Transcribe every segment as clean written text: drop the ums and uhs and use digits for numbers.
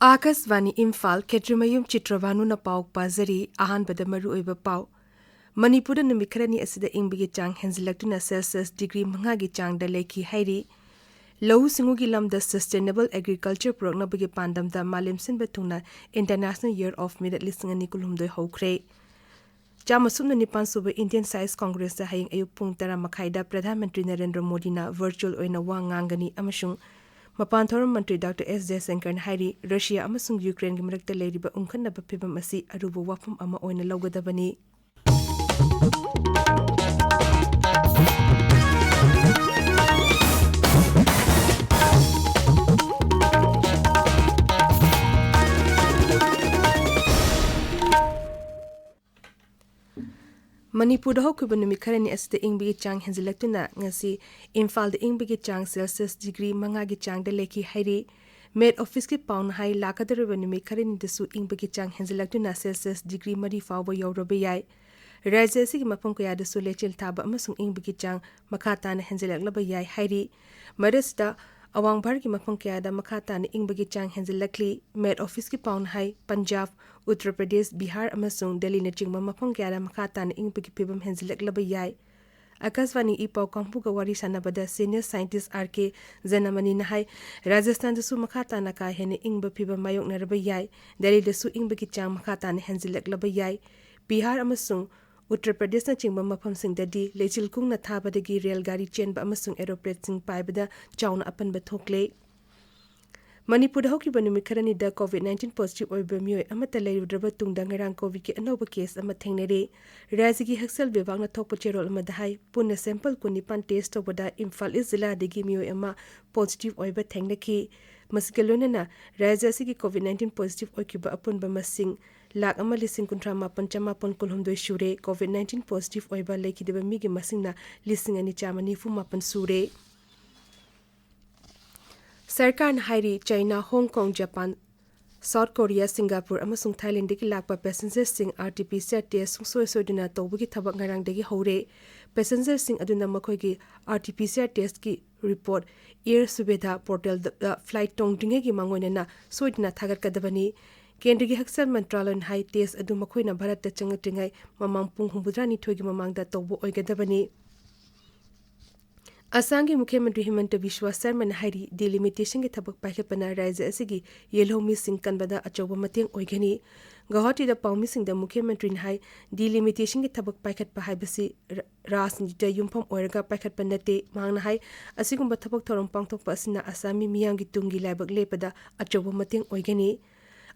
Akasvani Imphal Chitrabhanu Chitrabhanu na pau pazari ahanbada maruoiba pau Manipuri numikharani asida ingbigi chang henzilaktuna Celsius degree mangagi chang da leki hairi Lau singugi lamda Sustainable Agriculture Prognabagi pandamda malimsin betuna International Year of Merit lisingani kulumdoi hokre Jamasumna Nipan Suba Indian Science Congress da haying ayuk pung tara makhaida Pradhan Mantri Narendra Modi na virtual oina wangangani amashung Mapanthor Mantri Dr. S. Jaishankar Hairi Russia amasung Ukraine gi marakta leiriba ungkhanaba phibam asi arubu wafam ama oina laugadabani Manipur da hokuba numit kharani asida ingbigi chang henzilaktuna ngasi Imphal da ingbigi chang Celsius degree mangagi chang da leki hairi Med office ki paun hai lakadariba numit kharani dasu ingbigi chang henzilaktuna Celsius degree mari fawba yawraba yai Rajya asigi mafam kaya dasu lechil thaba amasung ingbigi chang makhatana henzilaklaba yai hairi Marasda Awang Bhar ki mafam kaya da makhatana ingbigi chang henzilakli Med office ki paun hai Punjab Uttar Pradesh, Bihar amasung Delhi na chingma mafam kaya da makhatana ingbigi phibam henzilaklaba yai Akasvani ipau kampuga wari sanabada senior scientist RK Zanamani na hai Rajasthan dasu makhatana ka hene ingba phibam mayok naraba yai Delhi dasu ingbigi chang makhatana henzilaklaba yai Bihar amasung Uttar Pradesh na chingba mafam singdadi lechil kung na thabadagi rail gari chenba amasung aeroplane sing paibada chawna apanba thokle Manipur da hoki banumi kharani da COVID-19 positive oiba mioi amata leirudraba tungda ngarang COVID ki anoba case ama thengnere Rajya ki haksal bibag na thokpa cherol ama dahai punna sample kunipan test tobada Imphal East zilla dagi mioi ama positive oiba thengnaki masikalona na Rajya sigi COVID-19 positive oikiba apunba masing Lak ama lising kuntra mapan chamapon kulhumdoi shure COVID-19 positive oiba lekideba migi masing na lising ani chamani fu mapan sure Sarkar na hairi China, Hong Kong, Japan, South Korea, Singapore amasung Thailand dagi lakpa passengers sing RT-PCR test sungsoi soiduna tawbagi thabak ngarang dagi hore passengers sing aduna makhoi RT-PCR test ki report air subedha portal da flight tongdringe gi mangoina na soiduna thagat kadabani Kendrigi Haksal Mantralon High Test adu makhoi na Bharat ta changatingai mamang pung humbudrani thoigi mamang da tawbo oigadabani Asangi Mukhyamantri Himanta Biswa Sarma na hairi delimitation ki thabak paikapana Rajya asigi yelhomi sing kanbada achoba mateng oigani Guwahati da paumi sing da Mukhyamantri na hai delimitation ki thabak paikat pa haibasi rasnita yumpham oiraga paikat pa nate mangna hai asigumba thabak thorom pangthokpa asina asami miyangi tungi laibak lepada achoba mateng oigani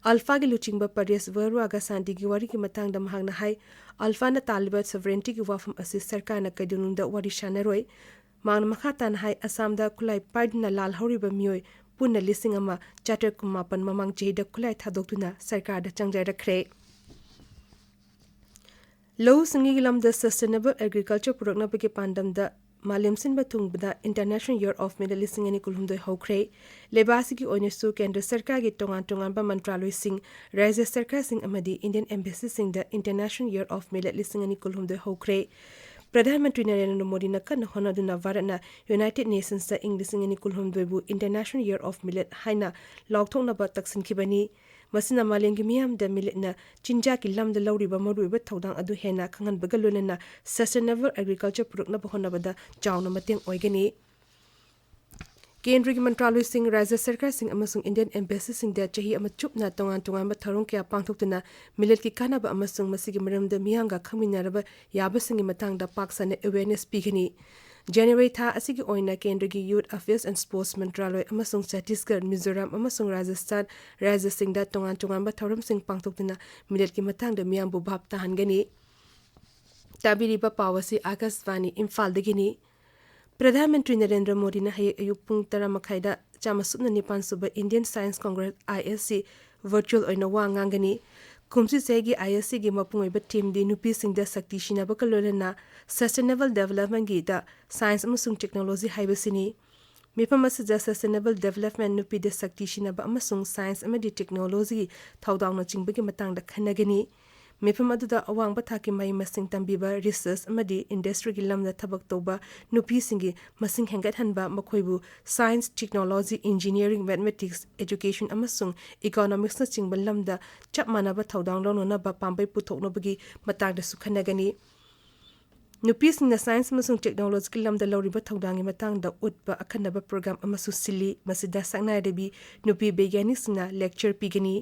Alpha ki luchingba Paris Verwaga Santi ki wari ki matang da mahangna hai Alpha na talibat sovereignty ki wafam asi sarkar na kaidunungda wari shanaroi Mang makhatan hai Assam da kulai paidna lal horiba mioi punna lising ama charter kumapan mamang jehida kulai thadoktuna sarkar da changjai rakre Low singilam da Sustainable Agriculture Program ki pandam da Malimsin Batungbada International Year of Merit lising ani kulhumdoi hokre lebasi ki onesu kendra sarkar gi tongan ba mantraloi sing Rajya sarkar sing amadi Indian Embassy sing da International Year of Merit lising ani kulhumdoi hokre Pradhan Mantri Narendra Modi na kan honaduna Varatna United Nations da Englising ani kulhumdoi International Year of Millet haina lokthokna ba taksin khibani masina malengi miyam da millet na chinja ki lam da lauriba maruiba thodang adu hena khangan bagalona na Sustainable Agriculture Product na bahona bada chawna mateng oigani Kendra ki Mantraloi sing Rajya Sarkar sing amasung Indian Embassy sing da chahi ama chupna tongan ba tharong kya pangthoktuna millet ki kanaba amasung masigi maramda miyanga khaminaraba yaba singi matang da paksane awareness pigani January tha asigi oina Kendra ki Youth Affairs and Sports Mantraloi amasung Chhattisgarh Mizoram amasung Rajasthan Rajya sing da tongan ba tharom sing pangthoktuna millet ki matang da miyambu bhab tahangani tabiriba pawasi Akasvani Imphal dagini Pradhan Mantri Narendra Modi na haye ayuk pung tara makhaida chamasupna nipan suba Indian Science Congress ISC virtual oina wa ngangani kumsi segi ISC gi mapung oiba team di nupi singda sakti shina bakalolana sustainable development gi da science amasung technology haibasini mipam asija sustainable development nupi de sakti shina ba amasung science amadi technology thaudang na chingbagi matang da khanagani ꯃꯤꯐꯝ ꯑꯗꯨꯗ ꯑꯋꯥꯡꯕ ꯊꯥꯛꯀꯤ ꯃꯍꯩ ꯃꯁꯤꯡ ꯇꯝꯕꯤꯕ ꯔꯤꯁꯔꯁ ꯑꯃꯗꯤ ꯏꯟꯗꯁꯇ꯭ꯔꯤꯒꯤ ꯂꯝꯗ ꯊꯕꯛ ꯇꯧꯕ ꯅꯨꯄꯤꯁꯤꯡꯒꯤ ꯃꯁꯤꯡ ꯍꯦꯟꯒꯠꯍꯟꯕ ꯃꯈꯣꯏꯕꯨ science technology engineering mathematics education ꯑꯃꯁꯨꯡ ꯏꯀꯣꯅꯣꯃꯤꯛꯁꯅꯆꯤꯡꯕ ꯂꯝꯗ ꯆꯞ ꯃꯥꯟꯅꯕ ꯊꯧꯗꯥꯡ ꯂꯧꯅꯅꯕ ꯄꯥꯝꯕꯩ ꯄꯨꯊꯣꯛꯅꯕꯒꯤ ꯃꯇꯥꯡꯗꯁꯨ ꯈꯟꯅꯒꯅꯤ ꯅꯨꯄꯤꯁꯤꯡꯅ ꯁꯥꯏꯟꯁ ꯑꯃꯁꯨꯡ ꯇꯦꯛꯅꯣꯂꯣꯖꯤꯒꯤ ꯂꯝꯗ ꯂꯧꯔꯤꯕ ꯊꯧꯗꯥꯡꯒꯤ ꯃꯇꯥꯡꯗ ꯎꯠꯄ ꯑꯈꯟꯅꯕ ꯄ꯭ꯔꯣꯒ꯭ꯔꯥꯝ ꯑꯃꯁꯨ ꯁꯤꯜꯂꯤ ꯃꯁꯤꯗ ꯁꯛꯅꯥꯏꯔꯕꯤ ꯅꯨꯄꯤ ꯕꯩꯒ꯭ꯌꯥꯅꯤꯛꯁꯤꯡꯅ ꯂꯦꯛꯆꯔ ꯄꯤꯒꯅꯤ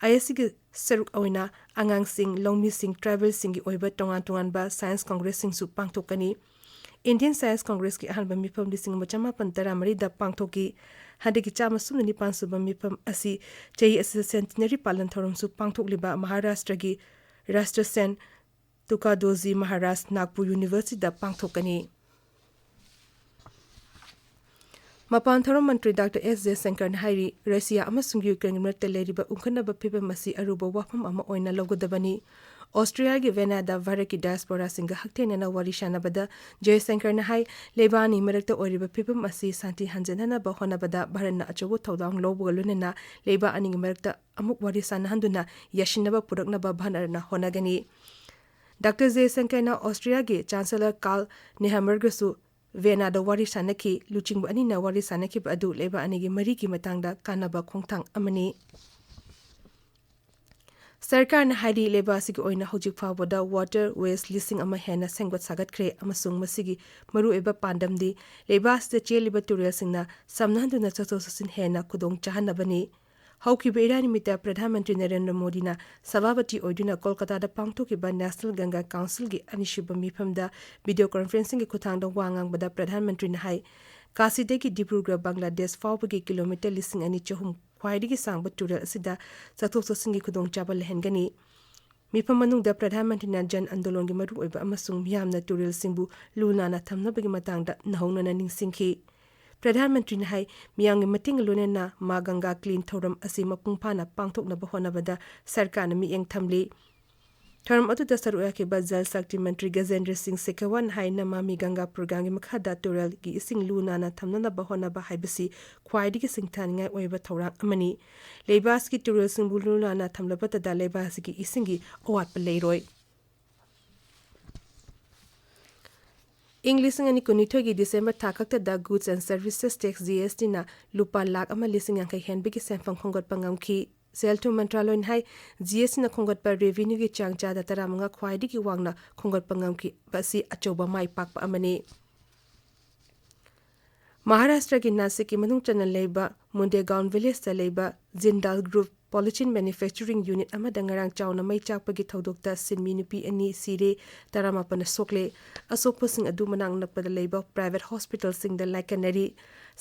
ꯑꯁꯤꯒꯤ ꯁꯔꯨꯛ ꯑꯣꯏꯅ ꯑꯉꯥꯡꯁꯤꯡ ꯂꯧꯃꯤꯁꯤꯡ ꯇ꯭ꯔꯥꯏꯕꯦꯜꯁꯤꯡꯒꯤ ꯑꯣꯏꯕ ꯇꯣꯉꯥꯟ-ꯇꯣꯉꯥꯟꯕ ꯁꯥꯏꯟꯁ ꯀꯪꯒ꯭ꯔꯦꯁꯁꯤꯡꯁꯨ ꯄꯥꯡꯊꯣꯛꯀꯅꯤ ꯏꯟꯗꯤꯌꯟ ꯁꯥꯏꯟꯁ ꯀꯪꯒ꯭ꯔꯦꯁꯀꯤ ꯑꯍꯥꯟꯕ ꯃꯤꯐꯝ 1913ꯗ ꯄꯥꯡꯊꯣꯛꯈꯤ ꯍꯟꯗꯛꯀꯤ 119 ꯁꯨꯕ ꯃꯤꯐꯝ ꯑꯁꯤ ꯆꯍꯤ ꯑꯁꯤꯗ ꯁꯦꯟꯇꯤꯅꯔꯤ ꯄꯥꯂꯟ ꯊꯧꯔꯝꯁꯨ ꯄꯥꯡꯊꯣꯛꯂꯤꯕ ꯃꯍꯥꯔꯥꯁꯇ꯭ꯔꯒꯤ ꯔꯥꯁꯇ꯭ꯔꯁꯦꯟ ꯇꯨꯀꯥꯗꯣꯖꯤ ꯃꯍꯥꯔꯥꯖ ꯅꯥꯒꯄꯨꯔ ꯌꯨꯅꯤꯚꯔꯁꯤꯇꯤꯗ ꯄꯥꯡꯊꯣꯛꯀꯅꯤ ꯃꯄꯥꯟ ꯊꯧꯔꯝ ꯃꯟꯇ꯭ꯔꯤ ꯗꯥꯛꯇꯔ ꯑꯦꯁ ꯖयशंकरꯅ ꯍꯥꯏꯔꯤ ꯔꯁꯤꯌꯥ ꯑꯃꯁꯨꯡ ꯌꯨꯀ꯭ꯔꯦꯟꯒꯤ ꯃꯔꯛꯇ ꯂꯩꯔꯤꯕ ꯎꯪꯈꯠꯅꯕ ꯐꯤꯚꯝ ꯑꯁꯤ ꯑꯔꯨꯕ ꯋꯥꯐꯝ ꯑꯃ ꯑꯣꯏꯅ ꯂꯧꯒꯗꯕꯅꯤ ꯑꯣꯁꯇ꯭ꯔꯤꯌꯥꯒꯤ ꯚꯦꯅꯥꯗ ꯚꯥꯔꯠꯀꯤ ꯗꯥꯏꯁꯄꯣꯔꯥꯁꯤꯡꯒ ꯍꯛꯊꯦꯡꯅꯅ ꯋꯥꯔꯤ ꯁꯥꯟꯅꯕꯗ ꯖयशंकरꯅ ꯍꯥꯏ ꯂꯩꯕꯥꯛ ꯑꯅꯤ ꯃꯔꯛꯇ ꯑꯣꯏꯔꯤꯕ ꯐꯤꯚꯝ ꯑꯁꯤ ꯁꯥꯟꯇꯤ ꯍꯟꯖꯤꯟꯅꯅꯕ ꯍꯣꯠꯅꯕꯗ ꯚꯥꯔꯠꯅ ꯑꯆꯧꯕ ꯊꯧꯗꯥꯡ ꯂꯧꯕꯒ ꯂꯣꯏꯅꯅ ꯂꯩꯕꯥꯛ ꯑꯅꯤꯒꯤ ꯃꯔꯛꯇ ꯑꯃꯨꯛ ꯋꯥꯔꯤ ꯁꯥꯟꯅꯍꯟꯗꯨꯅ ꯌꯥꯁꯤꯟꯅꯕ ꯄꯨꯔꯛꯅꯕ ꯚꯥꯔꯠꯅ ꯍꯣꯠꯅꯒꯅꯤ ꯗꯥꯛꯇꯔ ꯖयशंकरꯅ ꯑꯣꯁꯇ꯭ꯔꯤꯌꯥꯒꯤ ꯆꯥꯟꯁꯦꯂꯔ ꯀꯥꯔꯜ ꯅꯦꯍꯃꯔꯒꯁꯨ ꯚꯦꯅꯥꯗ ꯋꯥꯔꯤ ꯁꯥꯟꯅꯈꯤ ꯂꯨꯆꯤꯡꯕ ꯑꯅꯤꯅ ꯋꯥꯔꯤ ꯁꯥꯟꯅꯈꯤꯕ ꯑꯗꯨ ꯂꯩꯕꯥꯛ ꯑꯅꯤꯒꯤ ꯃꯔꯤꯒꯤ ꯃꯇꯥꯡꯗ ꯀꯥꯟꯅꯕ ꯈꯣꯡꯊꯥꯡ ꯑꯃꯅꯤ ꯁꯔꯀꯥꯔꯅ ꯍꯥꯏꯔꯤ ꯂꯩꯕꯥꯛ ꯑꯁꯤꯒꯤ ꯑꯣꯏꯅ ꯍꯧꯖꯤꯛ ꯐꯥꯎꯕꯗ ꯋꯥꯇꯔ ꯋꯦꯁ 1,000 ꯍꯦꯟꯅ ꯁꯦꯝꯒꯠ ꯁꯥꯒꯠꯈ꯭ꯔꯦ ꯑꯃꯁꯨꯡ ꯃꯁꯤꯒꯤ ꯃꯔꯨꯑꯣꯏꯕ ꯄꯥꯟꯗꯝꯗꯤ ꯂꯩꯕꯥꯛ ꯑꯁꯤꯗ ꯆꯦꯜꯂꯤꯕ ꯇꯨꯔꯦꯜꯁꯤꯡꯅ ꯁꯝꯅꯍꯟꯗꯨꯅ ꯆꯠꯊꯣꯛ-ꯆꯠꯁꯤꯟ ꯍꯦꯟꯅ ꯈꯨꯗꯣꯡ ꯆꯥꯍꯟꯅꯕꯅꯤ ꯍꯧꯈꯤꯕ ꯏꯔꯥꯏ ꯅꯨꯃꯤꯠꯇ ꯄ꯭ꯔꯙꯥꯟ ꯃꯟꯇ꯭ꯔꯤ ꯅꯔꯦꯟꯗ꯭ꯔ ꯃꯣꯗꯤꯅ ꯁꯚꯥꯄꯇꯤ ꯑꯣꯏꯗꯨꯅ ꯀꯣꯜꯀꯇꯥꯗ ꯄꯥꯡꯊꯣꯛꯈꯤꯕ ꯅꯦꯁꯅꯦꯜ ꯒꯪꯒꯥ ꯀꯥꯎꯟꯁꯤꯜꯒꯤ ꯑꯅꯤꯁꯨꯕ ꯃꯤꯐꯝꯗ ꯚꯤꯗꯤꯑꯣ ꯀꯟꯐꯔꯦꯟꯁꯤꯡꯒꯤ ꯈꯨꯠꯊꯥꯡꯗ ꯋꯥ ꯉꯥꯡꯕꯗ ꯄ꯭ꯔꯙꯥꯟ ꯃꯟꯇ꯭ꯔꯤꯅ ꯍꯥꯏ ꯀꯥꯁꯤꯗꯒꯤ ꯗꯤꯕ꯭ꯔꯨꯒꯔ ꯕꯪꯒ꯭ꯂꯥꯗꯦश ꯐꯥꯎꯕꯒꯤ ꯀꯤꯂꯣꯃꯤꯇꯔ 2,200 ꯈ꯭ꯋꯥꯏꯗꯒꯤ ꯁꯥꯡꯕ ꯇꯨꯔꯦꯜ ꯑꯁꯤꯗ ꯆꯠꯊꯣꯛ-ꯆꯠꯁꯤꯟꯒꯤ ꯈꯨꯗꯣꯡꯆꯥꯕ ꯂꯩꯍꯟꯒꯅꯤ ꯃꯤꯐꯝ ꯃꯅꯨꯡꯗ ꯄ꯭ꯔꯙꯥꯟ ꯃꯟꯇ꯭ꯔꯤꯅ ꯖꯟ ꯑꯟꯗꯣꯂꯟꯒꯤ ꯃꯔꯨꯑꯣꯏꯕ ꯑꯃꯁꯨꯡ ꯃꯤꯌꯥꯝꯅ ꯇꯨꯔꯦꯜꯁꯤꯡꯕꯨ ꯂꯨ ꯅꯥꯟꯅ ꯊꯝꯅꯕꯒꯤ ꯃꯇꯥꯡꯗ ꯅꯧꯍꯧꯅꯅ ꯅꯤꯡꯁꯤꯡꯈꯤ ꯄ꯭ꯔꯙꯥꯟ ꯃꯟꯇ꯭ꯔꯤꯅ ꯍꯥꯏ ꯃꯤꯌꯥꯝꯒꯤ ꯃꯇꯦꯡꯒ ꯂꯣꯏꯅꯅ ꯃꯥ ꯒꯪꯒꯥ ꯀ꯭ꯂꯤꯟ ꯊꯧꯔꯝ ꯑꯁꯤ ꯃꯄꯨꯡ ꯐꯥꯅ ꯄꯥꯡꯊꯣꯛꯅꯕ ꯍꯣꯠꯅꯕꯗ ꯁꯔꯀꯥꯔꯅ ꯃꯤꯠꯌꯦꯡ ꯊꯝꯂꯤ ꯊꯧꯔꯝ ꯑꯗꯨꯗ ꯁꯔꯨꯛ ꯌꯥꯈꯤꯕ ꯖꯜ ꯁꯛꯇꯤ ꯃꯟꯇ꯭ꯔꯤ ꯒꯖꯦꯟꯗ꯭ꯔ ꯁꯤꯡ ꯁꯦꯈꯥꯋꯥꯠꯅ ꯍꯥꯏ ꯅꯃꯥꯃꯤ ꯒꯪꯒꯥ ꯄ꯭ꯔꯣꯒ꯭ꯔꯥꯝꯒꯤ ꯃꯈꯥꯗ ꯇꯨꯔꯦꯜꯒꯤ ꯏꯁꯤꯡ ꯂꯨ ꯅꯥꯟꯅ ꯊꯝꯅꯅꯕ ꯍꯣꯠꯅꯕ ꯍꯥꯏꯕꯁꯤ ꯈ꯭ꯋꯥꯏꯗꯒꯤ ꯁꯤꯡꯊꯥꯅꯤꯡꯉꯥꯏ ꯑꯣꯏꯕ ꯊꯧꯔꯥꯡ ꯑꯃꯅꯤ ꯂꯩꯕꯥꯛ ꯑꯁꯤꯒꯤ ꯇꯨꯔꯦꯜꯁꯤꯡꯕꯨ ꯂꯨ ꯅꯥꯟꯅ ꯊꯝꯂꯕꯇꯗ ꯂꯩꯕꯥꯛ ꯑꯁꯤꯒꯤ ꯏꯁꯤꯡꯒꯤ ꯑꯋꯥꯠꯄ ꯂꯩꯔꯣꯏ ꯏꯪ 2019ꯒꯤ ꯗꯤꯁꯦꯝꯕꯔ ꯊꯥ ꯈꯛꯇꯗ ꯒꯨꯗꯁ ꯑꯦꯟड ꯁꯔꯚꯤꯁꯦꯁ ꯇꯦꯛꯁ GSTꯅ ꯂꯨꯄꯥ 1,50,000 ꯍꯦꯟꯕꯒꯤ ꯁꯦꯟꯐꯝ ꯈꯣꯝꯒꯠꯄ ꯉꯝꯈꯤ ꯁꯦꯜ-ꯊꯨꯝ ꯃꯟꯇ꯭ꯔꯥꯂꯣꯏꯅ ꯍꯥꯏ GSTꯅ ꯈꯣꯝꯒꯠꯄ ꯔꯦꯚꯤꯅ꯭ꯌꯨꯒꯤ ꯆꯥꯡ ꯆꯥꯗ 15 ꯈ꯭ꯋꯥꯏꯗꯒꯤ ꯋꯥꯡꯅ ꯈꯣꯝꯒꯠꯄ ꯉꯝꯈꯤꯕ ꯑꯁꯤ ꯑꯆꯧꯕ ꯃꯥꯏ ꯄꯥꯛꯄ ꯑꯃꯅꯤ ꯃꯍꯥꯔꯥꯁꯇ꯭ꯔꯒꯤ ꯅꯥꯁꯤꯛꯀꯤ ꯃꯅꯨꯡ ꯆꯟꯅ ꯂꯩꯕ ꯃꯨꯟꯗꯦꯒꯥꯎꯟ ꯚꯤꯂꯦꯖꯇ ꯂꯩꯕ Jindal group polythene manufacturing unit ꯑꯃꯗ ꯉꯔꯥꯡ ꯆꯥꯎꯅ ꯃꯩ ꯆꯥꯛꯄꯒꯤ ꯊꯧꯗꯣꯛꯇ ꯁꯤꯟꯃꯤ ꯅꯨꯄꯤ 2 ꯁꯤꯔꯦ 18 ꯁꯣꯛꯂꯦ ꯑꯁꯣꯛꯄꯁꯤꯡ ꯑꯗꯨ ꯃꯅꯥꯛ ꯅꯛꯄꯗ ꯂꯩꯕ ꯄ꯭ꯔꯥꯏꯚꯦꯠ ꯍꯣꯁꯄꯤꯇꯥꯜꯁꯤꯡꯗ ꯂꯥꯏꯀꯠꯅꯔꯤ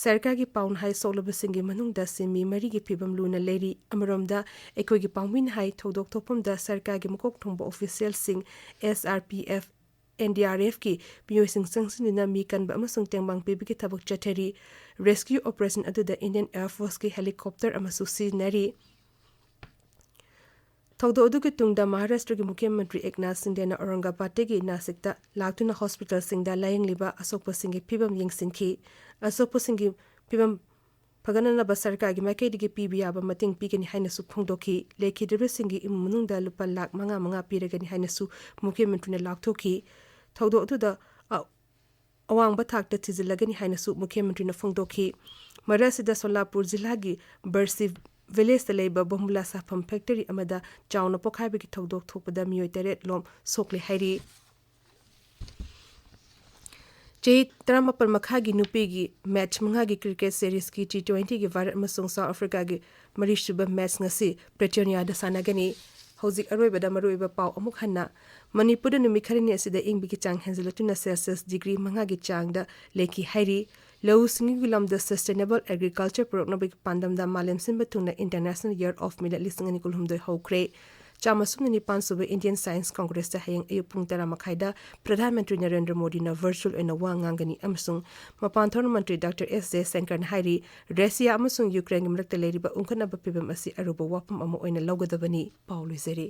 ꯁꯔꯀꯥꯔꯒꯤ ꯄꯥꯎꯅ ꯍꯥꯏ ꯁꯣꯛꯂꯕꯁꯤꯡꯒꯤ ꯃꯅꯨꯡꯗ ꯁꯤꯟꯃꯤ 4ꯒꯤ ꯐꯤꯕꯝ ꯂꯨꯅ ꯂꯩꯔꯤ ꯑꯃꯔꯣꯝꯗ ꯑꯩꯈꯣꯏꯒꯤ ꯄꯥꯎꯃꯤꯅ ꯍꯥꯏ ꯊꯧꯗꯣꯛ ꯊꯣꯛꯐꯝꯗ ꯁꯔꯀꯥꯔꯒꯤ ꯃꯀꯣꯛ ꯊꯣꯡꯕ ꯑꯣꯐꯤꯁꯤꯌꯦꯜꯁꯤꯡ SRPF NDRFꯀꯤ ꯃꯤꯑꯣꯏꯁꯤꯡ ꯆꯪꯁꯤꯟꯗꯨꯅ ꯃꯤ ꯀꯟꯕ ꯑꯃꯁꯨꯡ ꯇꯦꯡꯕꯥꯡ ꯄꯤꯕꯒꯤ ꯊꯕꯛ ꯆꯠꯊꯔꯤ ꯔꯦꯁꯀ꯭ꯌꯨ ꯑꯣꯄꯔꯦꯁꯟ ꯑꯗꯨꯗ ꯏꯟꯗꯤꯌꯟ ꯑꯦꯌꯔ ꯐꯣꯔꯁꯀꯤ ꯍꯦꯂꯤꯀꯣꯞꯇꯔ ꯑꯃꯁꯨ ꯁꯤꯖꯤꯟꯅꯔꯤ ꯊꯧꯗꯣꯛ ꯑꯗꯨꯒꯤ ꯇꯨꯡꯗ ꯃꯍꯥꯔꯥꯁꯇ꯭ꯔꯒꯤ ꯃꯨꯈ꯭ꯌ ꯃꯟꯇ꯭ꯔꯤ ꯑꯦꯛꯅꯥꯊ ꯁꯤꯟꯗꯦꯅ ꯑꯧꯔꯪꯒꯕꯥꯗꯇꯒꯤ ꯅꯥꯁꯤꯛꯇ ꯂꯥꯛꯇꯨꯅ ꯍꯣꯁꯄꯤꯇꯥꯜꯁꯤꯡꯗ ꯂꯥꯌꯦꯡꯂꯤꯕ ꯑꯁꯣꯛꯄꯁꯤꯡꯒꯤ ꯐꯤꯕꯝ ꯌꯦꯡꯁꯤꯟꯈꯤ ꯑꯁꯣꯛꯄꯁꯤꯡꯒꯤ ꯐꯤꯕꯝ ꯐꯒꯠꯅꯅꯕ ꯁꯔꯀꯥꯔꯒꯤ ꯃꯥꯏꯀꯩꯗꯒꯤ ꯄꯤꯕ ꯌꯥꯕ ꯃꯇꯦꯡ ꯄꯤꯒꯅꯤ ꯍꯥꯏꯅꯁꯨ ꯐꯣꯡꯗꯣꯛꯈꯤ ꯂꯩꯈꯤꯗ꯭ꯔꯕꯁꯤꯡꯒꯤ ꯏꯃꯨꯡ ꯃꯅꯨꯡꯗ ꯂꯨꯄꯥ 5,000,000 ꯄꯤꯔꯒꯅꯤ ꯍꯥꯏꯅꯁꯨ ꯃꯨꯈ꯭ꯌ ꯃꯟꯇ꯭ꯔꯤꯅ ꯂꯥꯎꯊꯣꯛꯈꯤ ꯊꯧꯗꯣꯛ ꯑꯗꯨꯗ ꯑꯋꯥꯡꯕ ꯊꯥꯛꯇ ꯊꯤꯖꯤꯜꯂꯒꯅꯤ ꯍꯥꯏꯅꯁꯨ ꯃꯨꯈ꯭ꯌ ꯃꯟꯇ꯭ꯔꯤꯅ ꯐꯣꯡꯗꯣꯛꯈꯤ ꯃꯔꯛ ꯑꯁꯤꯗ ꯁꯣꯂꯥꯄꯨꯔ ꯖꯤꯜꯂꯥꯒꯤ ꯕꯔꯁꯤ ꯚꯤꯂꯦꯖꯇ ꯂꯩꯕ ꯕꯣꯝꯕꯨꯂꯥ ꯁꯥꯐꯝ ꯐꯦꯛꯇꯔꯤ ꯑꯃꯗ ꯆꯥꯎꯅ ꯄꯣꯛꯈꯥꯏꯕꯒꯤ ꯊꯧꯗꯣꯛ ꯊꯣꯛꯄꯗ ꯃꯤꯑꯣꯏ 8 ꯂꯣꯝ ꯁꯣꯛꯂꯦ ꯍꯥꯏꯔꯤ ꯆꯍꯤ 18 ꯃꯈꯥꯒꯤ ꯅꯨꯄꯤꯒꯤ ꯃꯦꯠꯆ 5ꯒꯤ ꯀ꯭ꯔꯤꯀꯦꯠ ꯁꯤꯔꯤꯖꯀꯤ T20ꯒꯤ ꯚꯥꯔꯠ ꯑꯃꯁꯨꯡ ꯁꯥꯎꯊ ꯑꯐ꯭ꯔꯤꯀꯥꯒꯤ ꯃꯔꯤꯁꯨꯕ ꯃꯦꯠꯆ ꯉꯁꯤ ꯄ꯭ꯔꯦꯇꯣꯔꯤꯌꯥꯗ ꯁꯥꯟꯅꯒꯅꯤ ꯍꯧꯖꯤꯛ ꯑꯔꯣꯏꯕꯗ ꯃꯔꯨꯑꯣꯏꯕ ꯄꯥꯎ ꯑꯃꯨꯛ ꯍꯟꯅ ꯃꯅꯤꯄꯨꯔꯗ ꯅꯨꯃꯤꯠ ꯈꯔꯅꯤ ꯑꯁꯤꯗ ꯏꯪꯕꯒꯤ ꯆꯥꯡ ꯍꯦꯟꯖꯜꯂꯛꯇꯨꯅ ꯁꯦꯜꯁꯤꯌꯁ ꯗꯤꯒ꯭ꯔꯤ 5ꯒꯤ ꯆꯥꯡꯗ ꯂꯩꯈꯤ ꯍꯥꯏꯔꯤ ꯂꯧꯎ ꯁꯤꯡꯎꯒꯤ ꯂꯝꯗ ꯁꯁꯇꯦꯅꯦꯕꯜ ꯑꯦꯒ꯭ꯔꯤꯀꯜꯆꯔ ꯄꯨꯔꯛꯅꯕꯒꯤ ꯄꯥꯟꯗꯝꯗ ꯃꯥꯂꯦꯝ ꯁꯤꯟꯕ ꯊꯨꯡꯅ ꯏꯟꯇꯔꯅꯦꯁꯅꯦꯜ ꯌꯔ ꯑꯣꯐ ꯃꯤꯂꯦꯠ 2019 ꯍꯧꯈ꯭ꯔꯦ 119 ꯁꯨꯕ ꯏꯟꯗꯤꯌꯟ ꯁꯥꯏꯟꯁ ꯀꯪꯒ꯭ꯔꯦꯁꯇ ꯍꯌꯦꯡ ꯑꯌꯨꯛ ꯄꯨꯡ 10:30ꯗ ꯄ꯭ꯔꯙꯥꯟ ꯃꯟꯇ꯭ꯔꯤ ꯅꯔꯦꯟꯗ꯭ꯔ ꯃꯣꯗꯤꯅ ꯚꯔꯆꯨꯑꯦꯜ ꯑꯣꯏꯅ ꯋꯥ ꯉꯥꯡꯒꯅꯤ ꯑꯃꯁꯨꯡ ꯃꯄꯥꯟ ꯊꯧꯔꯝ ꯃꯟꯇ꯭ꯔꯤ ꯗꯥꯛꯇꯔ ꯑꯦꯁ ꯖयशंकरꯅ ꯍꯥꯏꯔꯤ ꯔꯁꯤꯌꯥ ꯑꯃꯁꯨꯡ ꯌꯨꯀ꯭ꯔꯦꯟꯒꯤ ꯃꯔꯛꯇ ꯂꯩꯔꯤꯕ ꯎꯪꯈꯠꯅꯕ ꯐꯤꯚꯝ ꯑꯁꯤ ꯑꯔꯨꯕ ꯋꯥꯐꯝ ꯑꯃ ꯑꯣꯏꯅ ꯂꯧꯒꯗꯕꯅꯤ ꯄꯥꯎ ꯂꯣꯏꯖꯔꯤ